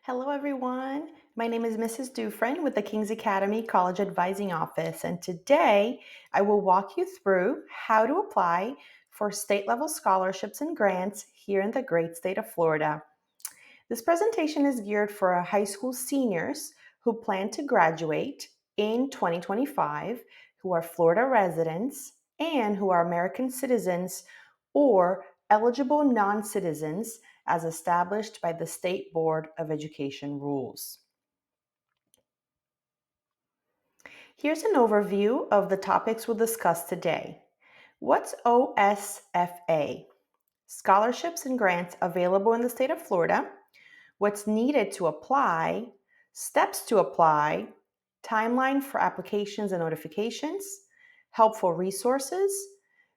Hello, everyone. My name is Mrs. Dufresne with the King's Academy College Advising Office, and today I will walk you through how to apply for state level scholarships and grants here in the great state of Florida. This presentation is geared for high school seniors who plan to graduate in 2025, who are Florida residents, and who are American citizens or eligible non citizens as established by the State Board of Education rules. Here's an overview of the topics we'll discuss today. What's OSFA? Scholarships and grants available in the state of Florida, what's needed to apply, steps to apply, timeline for applications and notifications, helpful resources,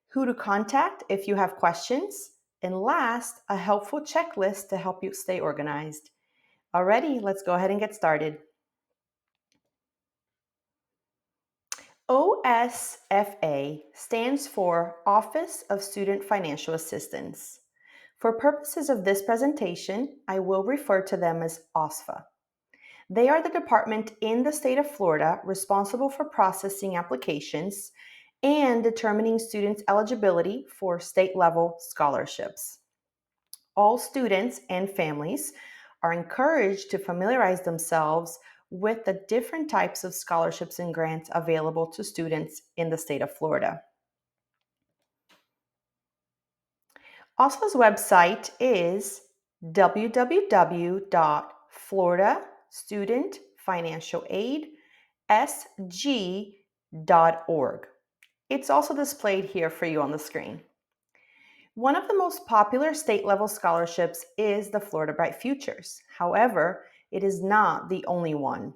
who to contact if you have questions, and last, a helpful checklist to help you stay organized. Alrighty, let's go ahead and get started. OSFA stands for Office of Student Financial Assistance. For purposes of this presentation, I will refer to them as OSFA. They are the department in the state of Florida responsible for processing applications and determining students' eligibility for state-level scholarships. All students and families are encouraged to familiarize themselves with the different types of scholarships and grants available to students in the state of Florida. OSFA's website is www.floridastudentfinancialaid.sg.org. It's also displayed here for you on the screen. One of the most popular state-level scholarships is the Florida Bright Futures. However, it is not the only one.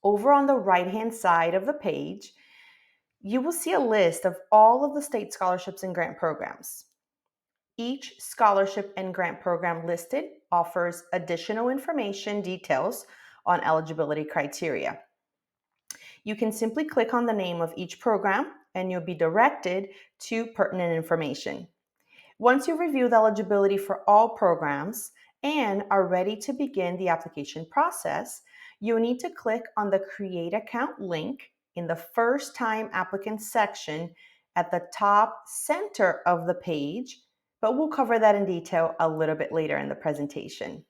Over on the right-hand side of the page, you will see a list of all of the state scholarships and grant programs. Each scholarship and grant program listed offers additional information details on eligibility criteria. You can simply click on the name of each program and you'll be directed to pertinent information. Once you review the eligibility for all programs and are ready to begin the application process, you'll need to click on the Create Account link in the First Time Applicant section at the top center of the page, but we'll cover that in detail a little bit later in the presentation.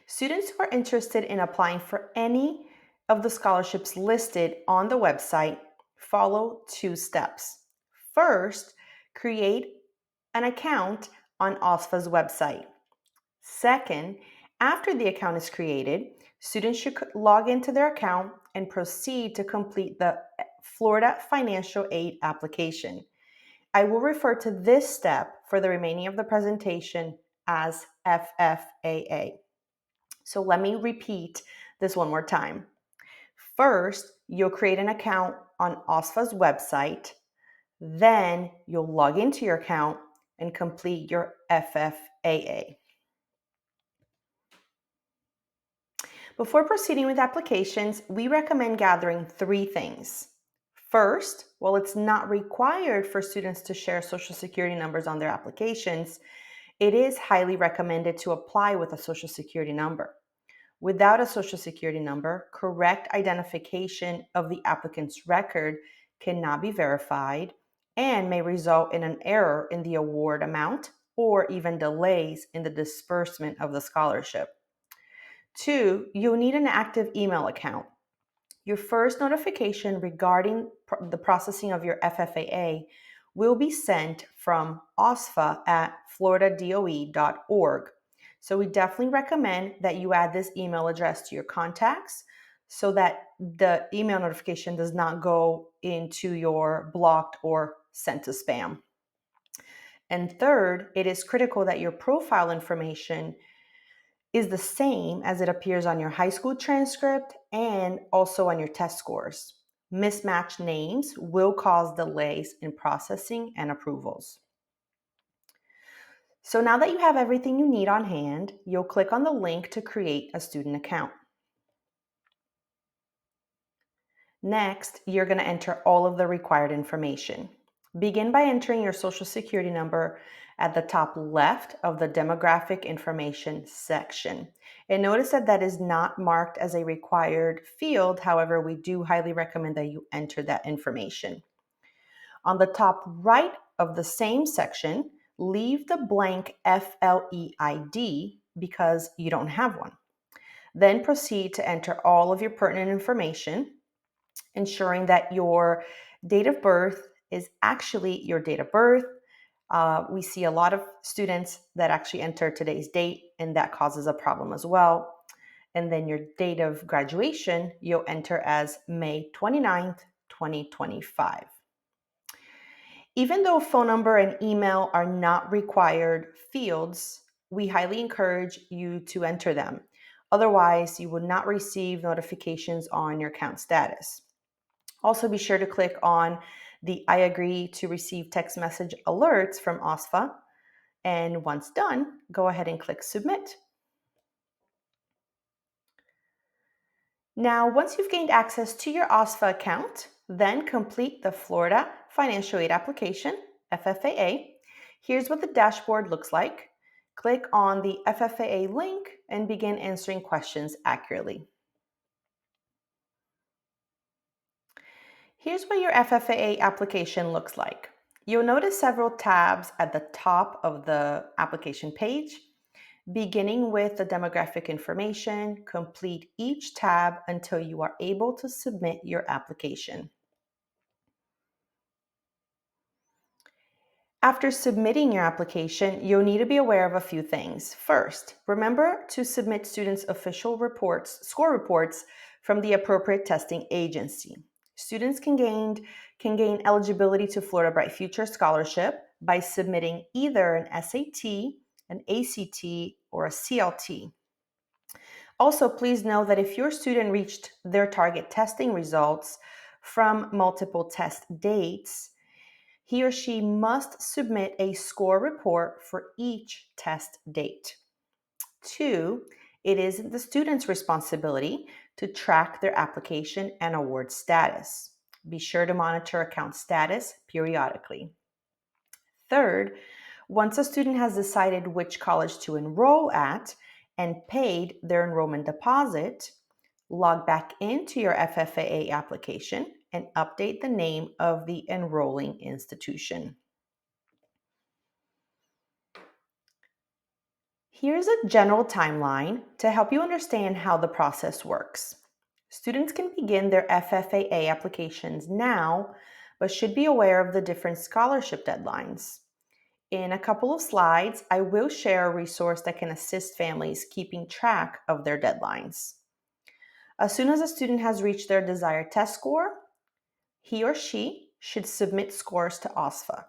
Students who are interested in applying for any of the scholarships listed on the website follow two steps. First, create an account on OSFA's website. Second, after the account is created, students should log into their account and proceed to complete the Florida Financial Aid application. I will refer to this step for the remaining of the presentation as FFAA. So let me repeat this one more time. First, you'll create an account on OSFA's website. Then you'll log into your account and complete your FFAA. Before proceeding with applications, we recommend gathering three things. First, while it's not required for students to share Social Security numbers on their applications, it is highly recommended to apply with a Social Security number. Without a Social Security number, correct identification of the applicant's record cannot be verified and may result in an error in the award amount or even delays in the disbursement of the scholarship. Two, you'll need an active email account. Your first notification regarding the processing of your FFAA will be sent from OSFA at floridadoe.org. So we definitely recommend that you add this email address to your contacts so that the email notification does not go into your blocked or sent to spam. And third, it is critical that your profile information is the same as it appears on your high school transcript and also on your test scores. Mismatched names will cause delays in processing and approvals. So now that you have everything you need on hand, you'll click on the link to create a student account. Next, you're going to enter all of the required information. Begin by entering your Social Security number at the top left of the demographic information section. And notice that that is not marked as a required field. However, we do highly recommend that you enter that information. On the top right of the same section, leave the blank FLEID because you don't have one. Then proceed to enter all of your pertinent information, ensuring that your date of birth is actually your date of birth. We see a lot of students that actually enter today's date, and that causes a problem as well. And then your date of graduation, you'll enter as May 29th, 2025. Even though phone number and email are not required fields, we highly encourage you to enter them. Otherwise, you will not receive notifications on your account status. Also, be sure to click on the I agree to receive text message alerts from OSFA. And once done, go ahead and click submit. Now, once you've gained access to your OSFA account, then complete the Florida Financial Aid Application, FFAA. Here's what the dashboard looks like. Click on the FFAA link and begin answering questions accurately. Here's what your FFAA application looks like. You'll notice several tabs at the top of the application page. Beginning with the demographic information, complete each tab until you are able to submit your application. After submitting your application, you'll need to be aware of a few things. First, remember to submit students' official reports, score reports from the appropriate testing agency. Students can gain eligibility to Florida Bright Future Scholarship by submitting either an SAT, an ACT, or a CLT. Also, please know that if your student reached their target testing results from multiple test dates, he or she must submit a score report for each test date. 2, it is the student's responsibility to track their application and award status. Be sure to monitor account status periodically. Third, once a student has decided which college to enroll at and paid their enrollment deposit, log back into your FFAA application and update the name of the enrolling institution. Here's a general timeline to help you understand how the process works. Students can begin their FFAA applications now, but should be aware of the different scholarship deadlines. In a couple of slides, I will share a resource that can assist families keeping track of their deadlines. As soon as a student has reached their desired test score, he or she should submit scores to OSFA.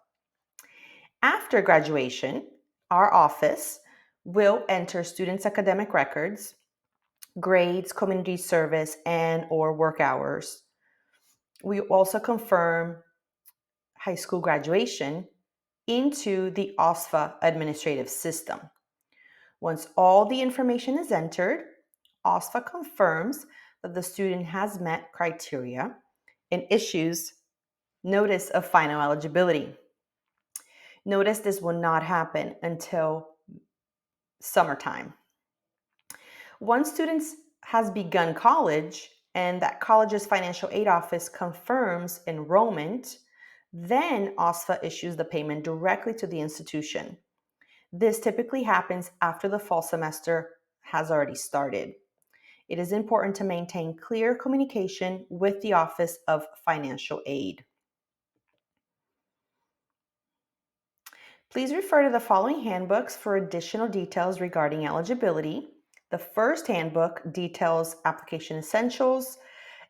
After graduation, our office will enter students' academic records, grades, community service, and or work hours. We also confirm high school graduation into the OSFA administrative system. Once all the information is entered, OSFA confirms that the student has met criteria and issues notice of final eligibility. Notice this will not happen until summertime. Once students has begun college and that college's financial aid office confirms enrollment, then OSFA issues the payment directly to the institution. This typically happens after the fall semester has already started. It is important to maintain clear communication with the Office of Financial Aid. Please refer to the following handbooks for additional details regarding eligibility. The first handbook details application essentials,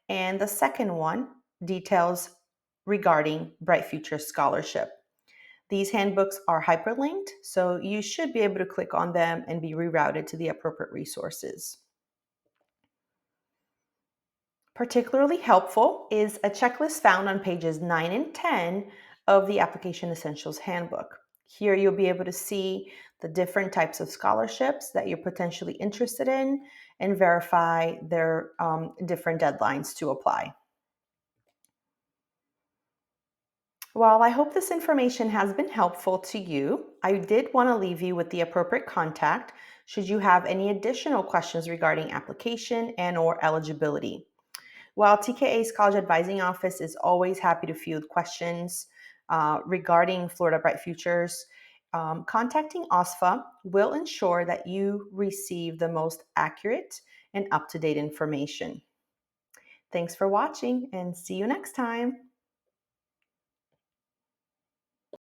and the second one details regarding Bright Future Scholarship. These handbooks are hyperlinked, so you should be able to click on them and be rerouted to the appropriate resources. Particularly helpful is a checklist found on pages 9 and 10 of the Application Essentials Handbook. Here you'll be able to see the different types of scholarships that you're potentially interested in and verify their different deadlines to apply. While I hope this information has been helpful to you, I did want to leave you with the appropriate contact should you have any additional questions regarding application and or eligibility. While TKA's College Advising Office is always happy to field questions regarding Florida Bright Futures, contacting OSFA will ensure that you receive the most accurate and up-to-date information. Thanks for watching and see you next time.